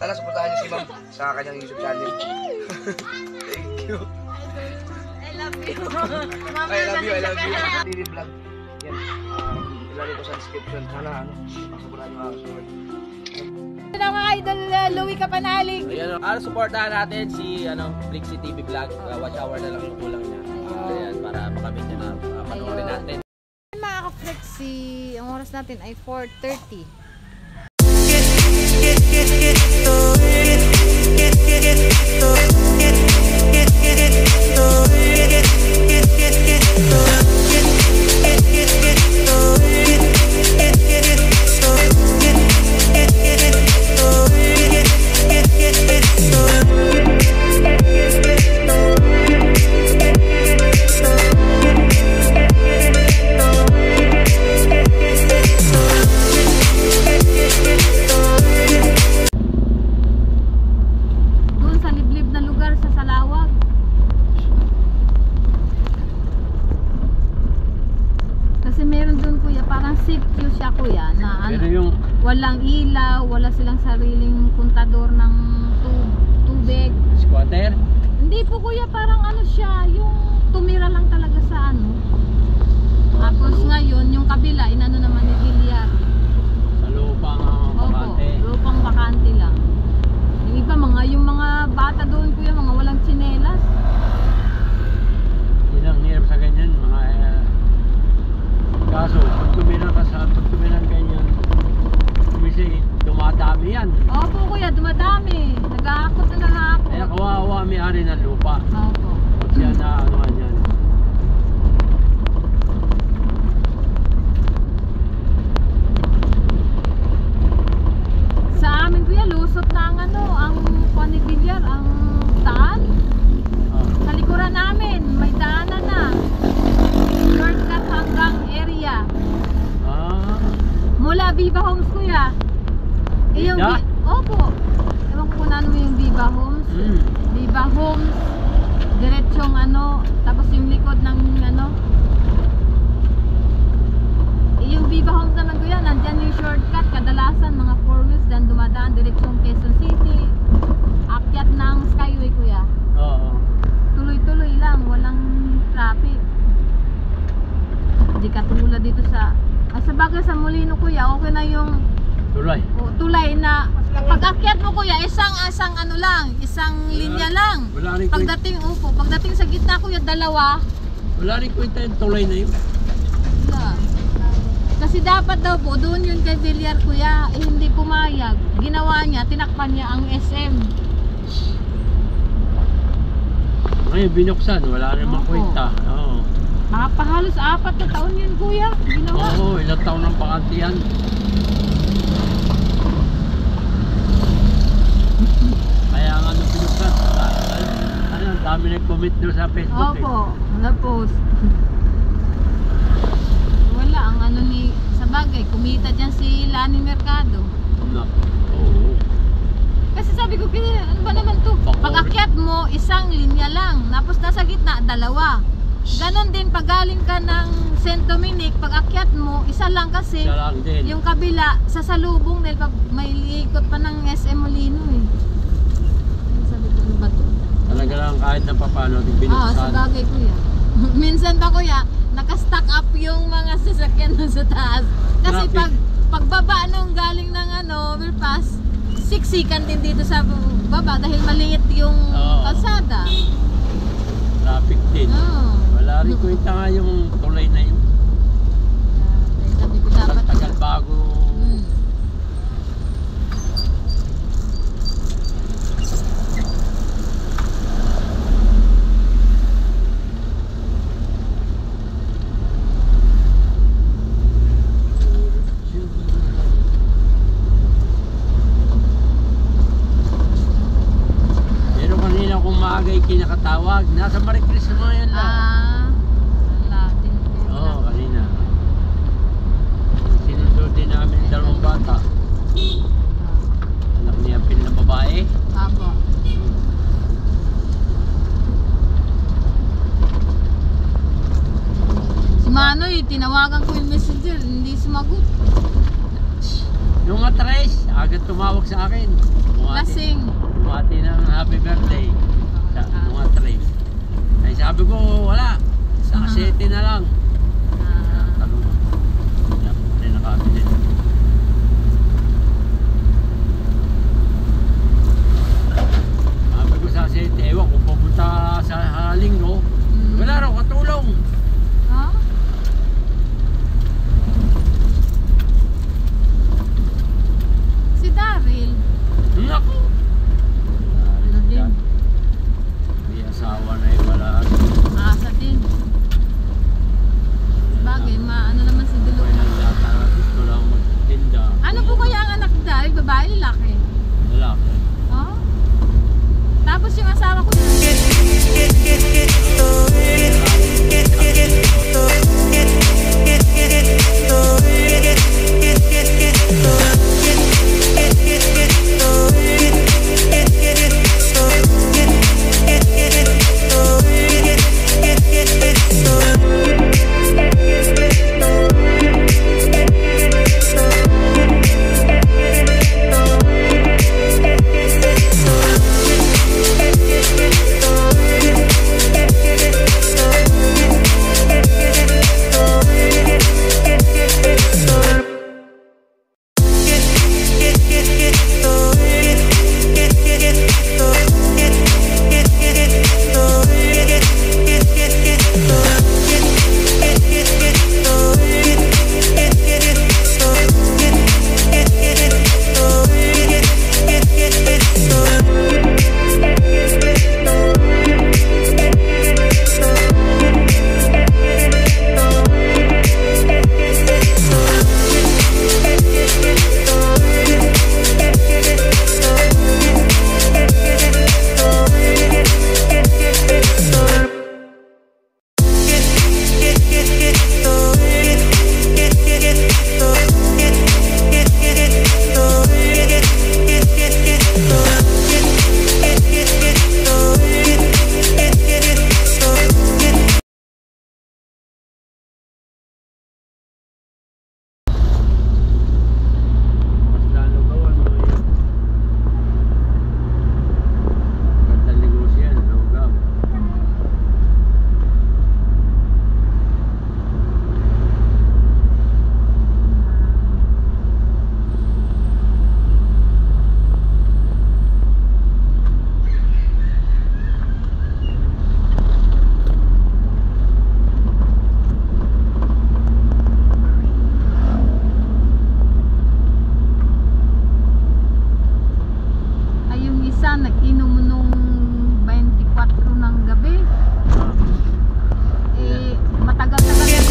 Sana supportahan niyo si Ma'am sa kanyang YouTube channel. Thank you. I love you. I love you, I love you. Daily vlog. Yan. Ilalagay ko sa description. Sana supportahan niyo ako. Hello mga idol, Louie Kapanalig. Ayan, supportahan natin si Flixie TV Vlog. Watch hour na lang yung kulang niya. Ayan, para makamit niya na panoorin natin. Mga ka-Flixie, ang oras natin ay 4:30. Walang ilaw, wala silang sariling puntador ng tubig. Squatter? Hindi po kuya, parang ano siya, yung tumira lang talaga sa ano. Tapos ngayon, yung kabila, inano naman ni Villar. Sa lupang bakante. Opo, lupang bakante lang. Yung iba, yung mga bata doon kuya, mga walang tsinelas. Yun ang hirap sa ganyan, mga kaso, pag tuminan ganyan, kasi dumadami yan. Opo kuya, dumadami. Nag-aakot na nag-aakot. Kaya kawawa may-ari ng lupa. Opo. Pag siya na anuhan yan. Sa amin kuya, lusot na ang panibilyar, ang daan. Sa likuran namin, may daanan na. Shortcut hanggang area. Mula Viva Homes kuya. Opo. Ewan ko kung ano yung Viva Homes. Viva Homes. Diretsong tapos yung likod ng yung Viva Homes naman kuya, nandyan yung shortcut. Kadalasan mga 4 wheels dyan dumadaan diretsong Quezon City. Akyat ng Skyway kuya. Oo. Tuloy-tuloy lang, walang traffic. Hindi katulad dito sa bagay sa Molino kuya, okay na yung tulay na pag-akyat mo kuya, isang linya lang. Pagdating sa gitna kuya, dalawa. Wala rin kwenta yung tulay na yun. Wala. Kasi dapat daw po, doon yun kay Villar kuya, hindi pumayag. Ginawa niya, tinakpan niya ang SM. Ngayon binuksan, wala rin makwenta. Oo. Halos 4 na taon yun kuya, ginawa. Oo, ilang taon ng bakante yan. Kaya nga nung pinuksan, ang dami nag-comment doon sa Facebook. Opo, na-post. Wala, ang sa bagay, kumita dyan si Lani Mercado. Oo. Kasi sabi ko, ano ba naman to? Pag-akyat mo, isang linya lang. Tapos nasa gitna, dalawa. Ganon din pag galing ka ng St. Dominic, pag akyat mo, isa lang kasi yung kabila sasalubong dahil pag may likot pa ng SM Molino eh. Sabi ko, ano ba to? Talaga lang kahit na papano binuksan. Sa bagay kuya. Minsan pa kuya, naka-stack up yung mga sasakyan nun sa taas. Kasi pagbaba nung galing ng overpass, siksikan din dito sa baba dahil maliit yung kalsada. Traffic din. Wala rin kwenta nga yung tulay na yun. Sabi ko dapat tagal bago. Pero kanina kung maaga ay kinakatawag, nasa Maricris mo yan lang. Wala din. Oo, kanina. Sinunod din namin 2 bata. Anak niya pin na babae. Apo. Si Manoy, tinawagan ko yung messenger, hindi sumagot. Yung atres, agad tumawag sa akin. Kung Lasing. Bumati ng happy birthday sa mga tres. Ay sabi ko, wala. Sa kasete na lang. Talong. Hindi nakabili. Sabi ko sa kasete, ewan kung pupunta sa linggo. Wala raw katulong. Ha? Si Daryl. Naku! Ano din? May asawa na wala. Asa din. Bagay, ano naman si Dulo. May nagtata, gusto lang magtinda. Ano po kaya ang anak ni Daryl? Babae, lalaki? Lalaki. Oh? Tapos yung asawa ko. Nag-inom nung 24 ng gabi. Eh, matagal-tagal na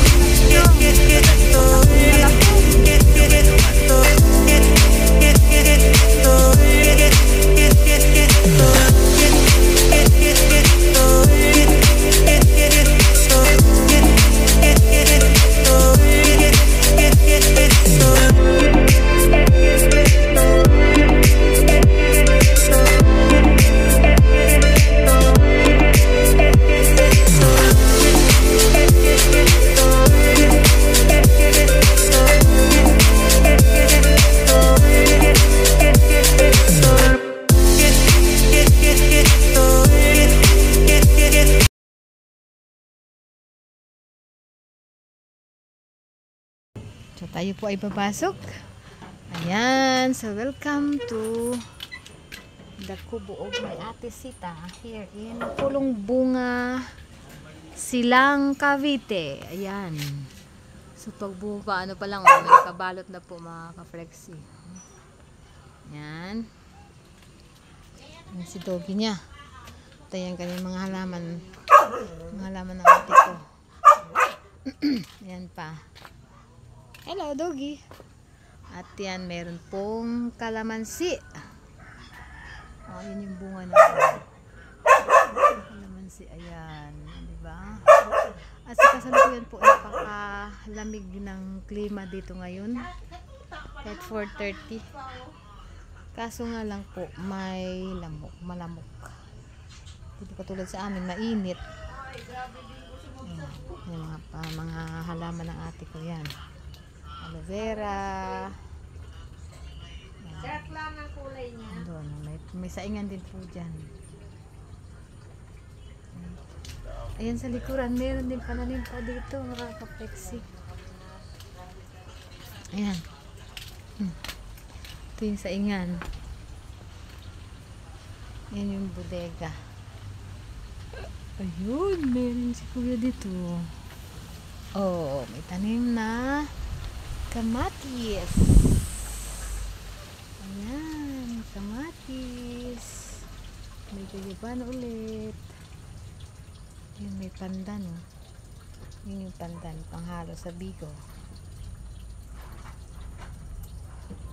So tayo po ay papasok. Ayan, so welcome to the Kubo of my Ate Sita here in Pulong Bunga, Silang, Cavite. Ayan. So pagbuka ano pa lang, may kabalot na po mga ka-flexi. Ayan. Ayan si doggy niya. Ito yan kanyang mga halaman. Mga halaman ng ate ko. Ayan pa. Hello, doggy. At yan, meron pong kalamansi. Oh, yun yung bunga na. Kalamansi, ayan. Diba? At sa kasalukuyan po, napakalamig ng klima dito ngayon. Kahit 4:30. Kaso nga lang po, may lamok, malamok. Dito katulad sa amin, mainit. Ayan, yung mga halaman ng ate ko yan. Aloe vera. Ayan. Doon, may saingan din po dyan. Ayan sa likuran, meron din pananim pa dito, mga kapeksi. Ayan. Ito yung saingan. Yan yung bodega. Ayun, meron si kuya dito. Oh, may tanim na kamatis. Ayan, kamatis. May gayuban ulit. Ayan, may pandan. Oh. Yun yung pandan, panghalo sa bigo.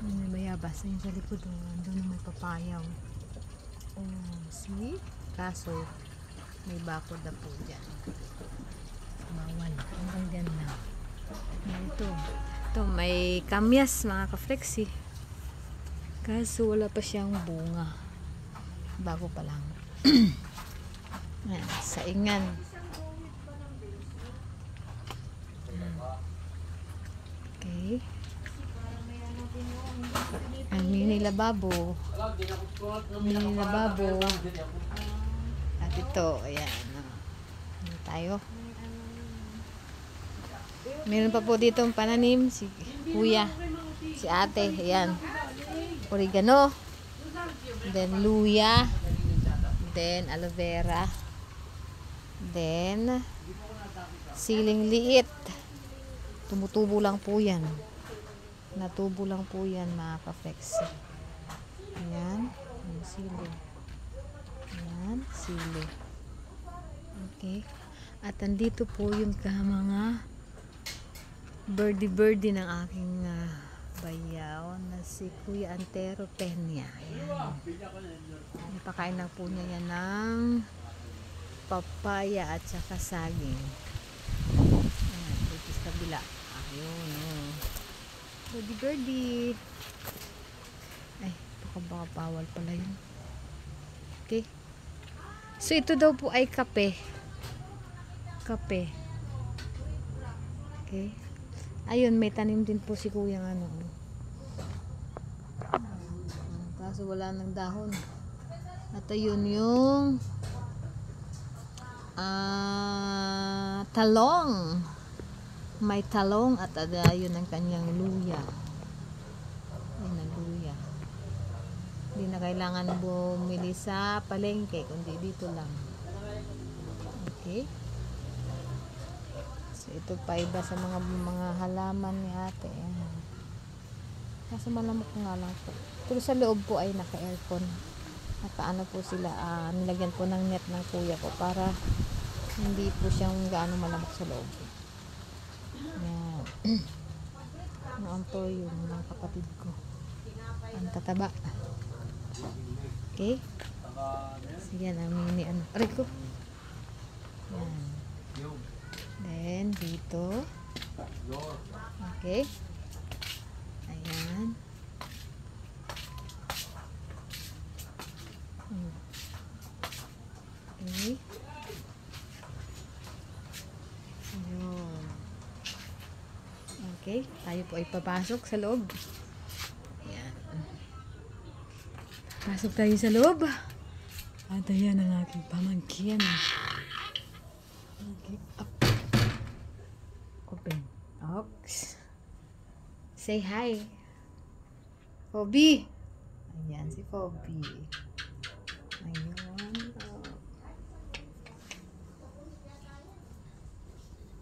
May bayabas na yung sa likod. Doon may papayaw. Oh, see? Kaso, may bakod na po dyan. Bawal. Hanggang dyan lang. Ito, may kamyas mga ka-flexi. Kaso wala pa siyang bunga. Bago pa lang. Ayan, saingan. Okay. Ang mini lababo. Mini lababo. At ito, ayan. Ano tayo? Meron pa po dito ang pananim. Si kuya. Si ate. Ayan. Oregano. Then luya. Then aloe vera. Then siling liit. Tumutubo lang po yan. Natubo lang po yan mga ka-flexi. Ayan. Yung sili. Ayan. Sili. Okay. At andito po yung mga birdie ng aking bayaw na si Kuya Antero Peña. Ayan. Napakain lang po niya yan ng papaya at saka saging. Ayan. Dito sa kabila. Ayun. Oh. Birdie. Ay, baka bawal pala yun. Okay. So, ito daw po ay kape. Kape. Okay. Ayun, may tanim din po si kuya ng ano. Kaso wala ng dahon. At ayun yung talong. May talong at ayun ang kanyang luya. Ayun ang luya. Hindi na kailangan bumili sa palengke, kundi dito lang. Okay. So, ito pa iba sa mga halaman ni ate. Ayan. Kaso malamok nga lang po. Pero sa loob po ay naka-aircon. Nakaano po sila, nilagyan po ng net ng kuya ko para hindi po siyang gaano malamok sa loob. Ayan. Noon po yun ng kapatid ko. Ang tataba. Okay. Sige yan, ang mini ano. Aray ko. Ayan. Then, dito. Okay. Ayan. Okay. Ayun. Okay. Tayo po ay papasok sa loob. Ayan. Pasok tayo sa loob. At ayan ang aking pamangkin. Okay. Up. Open. Ox. Say hi. Pobi. Ayan si Pobi. Ayun. Oh.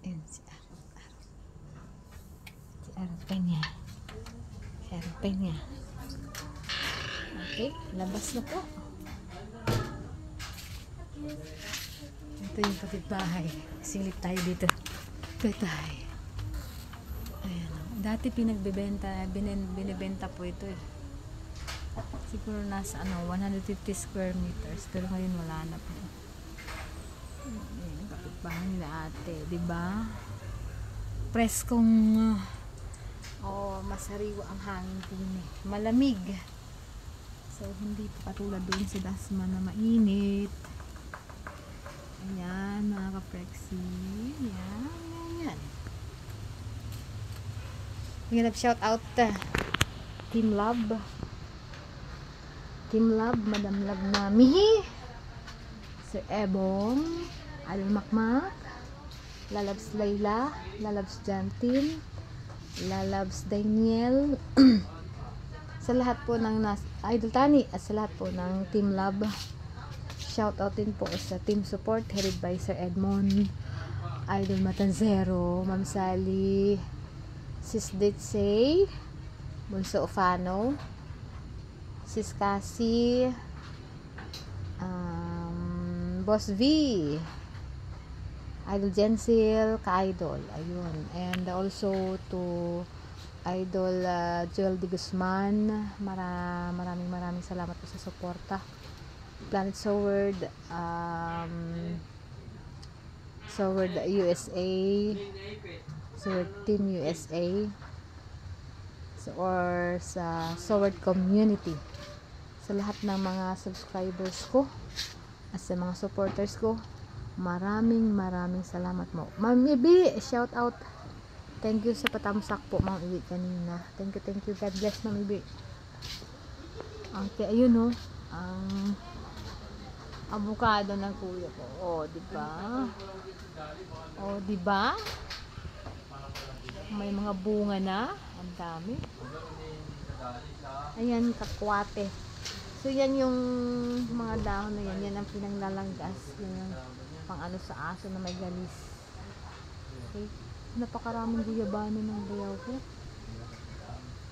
Ayan si Arap. Si Arap Peña. Si Arap Peña. Okay. Labas na po. Ito yung kapitbahay. Silip tayo dito. Kapitbahay. Ayan. Dati binibenta po ito eh. Siguro nasa 150 square meters. Pero ngayon wala na po. Ayan, kapitbahay nila ate. Diba? Preskong masariwa ang hangin din eh. Malamig. So, hindi po katulad doon sa Dasma na mainit. Ayan, mga ka-flexi. Yan. We're gonna shout out Team Love. Team Love, Madam Love Nami, Sir Ebong, Idol Makmak, Lalabs Layla, Lalabs Jantin, Lalabs Daniel, sa lahat po ng Idol Tani at sa lahat po ng Team Love. Shout out din po sa team support headed by Sir Edmond, Idol Matanzero, Ma'am Sally, Sis Ditsay, Bunso Ofano, Sis Cassie, Boss V, Idol Jensil, ka-idol, ayun, and also to Idol Joel de Guzman, maraming salamat po sa suporta. Planet Sword, Sword USA, Sword Team USA, or sa Sword Community, sa lahat ng mga subscribers ko at sa mga supporters ko, maraming salamat mo. Ma'am Ibi, shout out. Thank you sa patamsak po, Ma'am Ibi, kanina. Thank you. God bless, Ma'am Ibi. Okay, ayun o. Ang avocado ng kuya ko. Oh, di ba? May mga bunga na. Ang dami. Ayan, kakwate. So, yan yung mga dahon na yan. Yan ang pinanglalanggas. Yan yung pang ano sa aso na may galis. Okay. Napakaraming guyabano ng bayaw ko.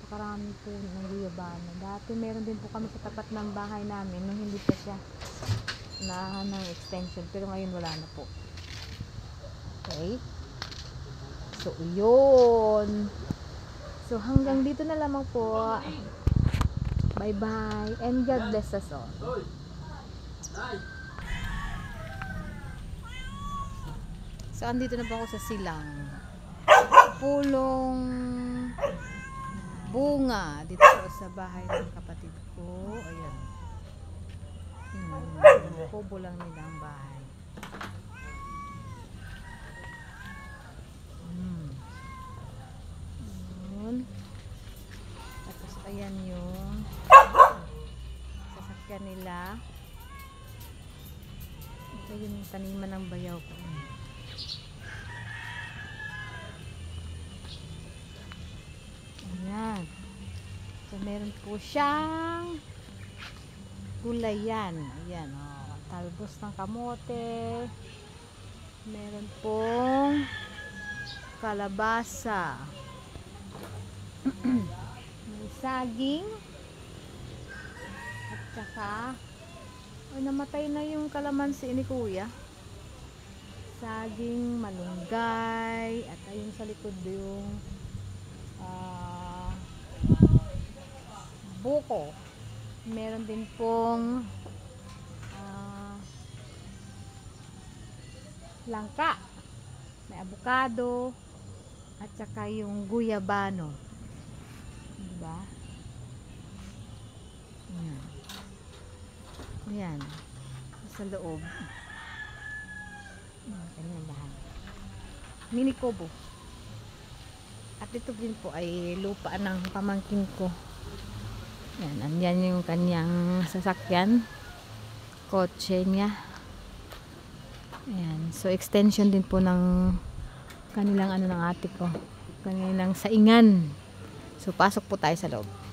Napakarami po ng guyabano. Dati meron din po kami sa tapat ng bahay namin nung hindi pa siya na ng extension. Pero ngayon wala na po. Okay. So, yun. So, hanggang dito na lamang po. Bye-bye. And God bless us all. So, andito na po ako sa silang. Pulong bunga. Dito po sa bahay ng kapatid ko. Ayan. Kubo lang nila ang bahay. Tapos ayan yung sasakyan nila. Ito yung taniman ng bayaw ko. Ayan. So meron po siyang gulayan. Ayan, oh, talbos ng kamote. Meron pong kalabasa. May saging. At saka namatay na yung kalamansi ni kuya. Saging, malunggay, at ayun sa likod yung buko. Meron din pong langka, may avocado, at saka yung guyabano, diba? Ayan sa loob. Ganyan lahat, mini kubo. At ito din po ay lupa ng pamangkin ko. Yan, andyan yung kanyang sasakyan, kotse niya. Ayan, so extension din po ng kanilang ano ng ate ko, kanilang saingan. So pasok po tayo sa loob.